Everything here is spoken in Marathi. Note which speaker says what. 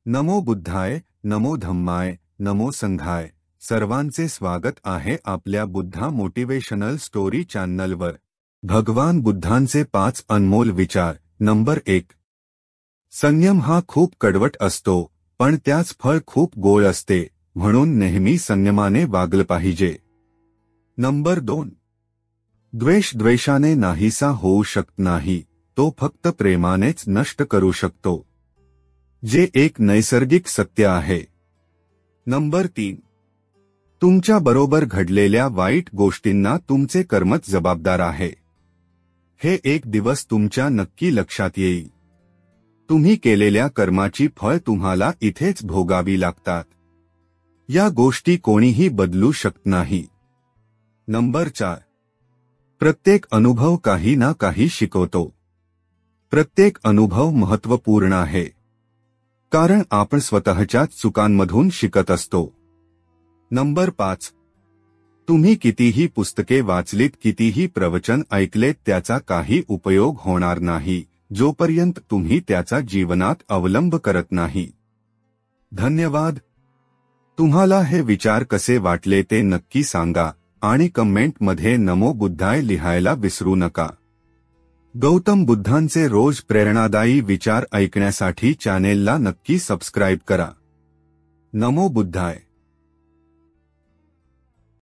Speaker 1: नमो बुद्धाय, नमो धम्माय, नमो संघाय. सर्वांचे स्वागत आहे आपल्या बुद्धा मोटिवेशनल स्टोरी चॅनलवर. भगवान बुद्धांचे 5 अनमोल विचार. नंबर 1. संयम हा खूप कडवट असतो, पण त्याच फळ खूप गोड असते, म्हणून नेहमी संयमाने वागलं पाहिजे. नंबर 2. द्वेष द्वेषाने नाहीसा होऊ शकत नाही, तो फक्त प्रेमानेच नष्ट करू शकतो, जे एक नैसर्गिक सत्य आहे. नंबर 3. तुमच्या बरोबर घडलेल्या वाईट गोष्टींना तुमचे कर्मच जबाबदार आहे. हे एक दिवस तुमच्या नक्की लक्षात येईल. तुम्ही केलेल्या कर्माची फळ तुम्हाला इथेच भोगावी लागतात. या गोष्टी कोणीही बदलू शकत नाही. नंबर 4. प्रत्येक अनुभव काही ना काही शिकवतो. प्रत्येक अनुभव महत्त्वपूर्ण आहे, कारण आपण स्वतःच्या चुकांमधून शिकत असतो. नंबर 5. तुम्ही कितीही पुस्तके वाचलीत, कितीही प्रवचन ऐकलेत, त्याचा काही उपयोग होणार नाही जोपर्यंत तुम्ही त्याचा जीवनात अवलंब करत नाही. धन्यवाद. तुम्हाला हे विचार कसे वाटले ते नक्की सांगा आणि कमेंटमध्ये नमो बुद्धाय लिहायला विसरू नका. गौतम बुद्धांचे रोज प्रेरणादायी विचार ऐकण्यासाठी चॅनेलला नक्की सबस्क्राईब करा. नमो बुद्धाय.